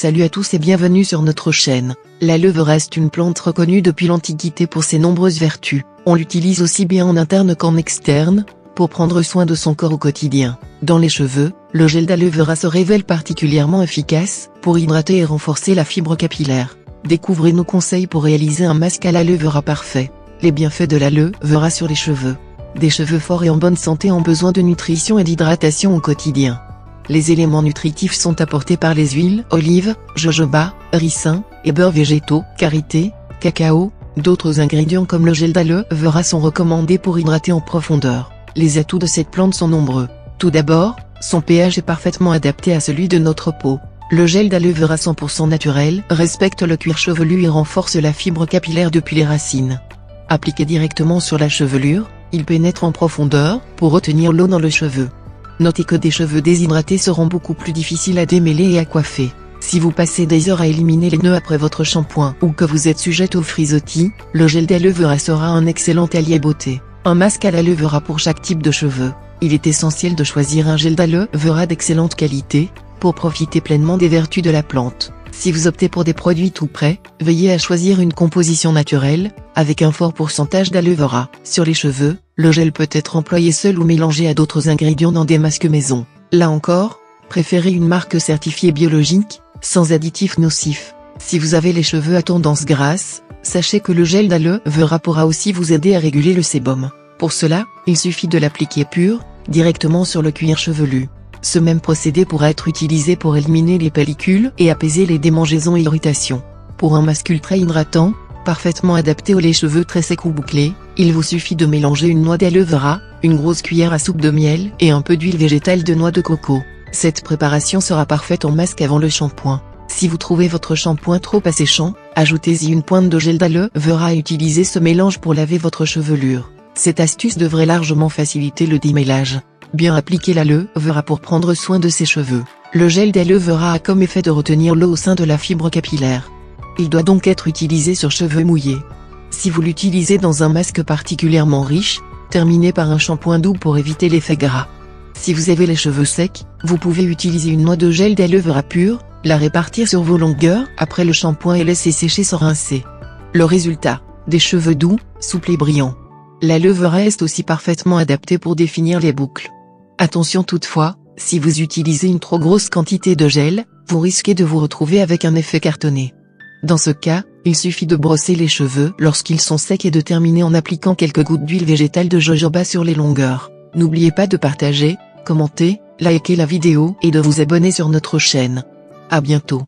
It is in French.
Salut à tous et bienvenue sur notre chaîne. L'aloe vera est une plante reconnue depuis l'Antiquité pour ses nombreuses vertus. On l'utilise aussi bien en interne qu'en externe, pour prendre soin de son corps au quotidien. Dans les cheveux, le gel d'aloe vera se révèle particulièrement efficace, pour hydrater et renforcer la fibre capillaire. Découvrez nos conseils pour réaliser un masque à l'aloe vera parfait. Les bienfaits de l'aloe vera sur les cheveux. Des cheveux forts et en bonne santé ont besoin de nutrition et d'hydratation au quotidien. Les éléments nutritifs sont apportés par les huiles, olives, jojoba, ricin, et beurres végétaux, karité, cacao. D'autres ingrédients comme le gel d'aloe vera sont recommandés pour hydrater en profondeur. Les atouts de cette plante sont nombreux. Tout d'abord, son pH est parfaitement adapté à celui de notre peau. Le gel d'aloe vera 100% naturel respecte le cuir chevelu et renforce la fibre capillaire depuis les racines. Appliqué directement sur la chevelure, il pénètre en profondeur pour retenir l'eau dans le cheveu. Notez que des cheveux déshydratés seront beaucoup plus difficiles à démêler et à coiffer. Si vous passez des heures à éliminer les nœuds après votre shampoing ou que vous êtes sujette aux frisottis, le gel d'aloe vera sera un excellent allié beauté. Un masque à l'aloe vera pour chaque type de cheveux. Il est essentiel de choisir un gel d'aloe vera d'excellente qualité, pour profiter pleinement des vertus de la plante. Si vous optez pour des produits tout prêts, veillez à choisir une composition naturelle, avec un fort pourcentage d'aloe vera. Sur les cheveux, le gel peut être employé seul ou mélangé à d'autres ingrédients dans des masques maison. Là encore, préférez une marque certifiée biologique, sans additifs nocifs. Si vous avez les cheveux à tendance grasse, sachez que le gel d'aloe vera pourra aussi vous aider à réguler le sébum. Pour cela, il suffit de l'appliquer pur, directement sur le cuir chevelu. Ce même procédé pourra être utilisé pour éliminer les pellicules et apaiser les démangeaisons et irritations. Pour un masque ultra hydratant, parfaitement adapté aux cheveux très secs ou bouclés, il vous suffit de mélanger une noix d'aloe vera, une grosse cuillère à soupe de miel et un peu d'huile végétale de noix de coco. Cette préparation sera parfaite en masque avant le shampoing. Si vous trouvez votre shampoing trop asséchant, ajoutez-y une pointe de gel d'aloe vera et utilisez ce mélange pour laver votre chevelure. Cette astuce devrait largement faciliter le démêlage. Bien appliquer l'aloe vera pour prendre soin de ses cheveux. Le gel d'aloe vera a comme effet de retenir l'eau au sein de la fibre capillaire. Il doit donc être utilisé sur cheveux mouillés. Si vous l'utilisez dans un masque particulièrement riche, terminez par un shampoing doux pour éviter l'effet gras. Si vous avez les cheveux secs, vous pouvez utiliser une noix de gel d'aloe vera pur, la répartir sur vos longueurs après le shampoing et laisser sécher sans rincer. Le résultat, des cheveux doux, souples et brillants. L'aloe vera est aussi parfaitement adapté pour définir les boucles. Attention toutefois, si vous utilisez une trop grosse quantité de gel, vous risquez de vous retrouver avec un effet cartonné. Dans ce cas, il suffit de brosser les cheveux lorsqu'ils sont secs et de terminer en appliquant quelques gouttes d'huile végétale de jojoba sur les longueurs. N'oubliez pas de partager, commenter, liker la vidéo et de vous abonner sur notre chaîne. À bientôt.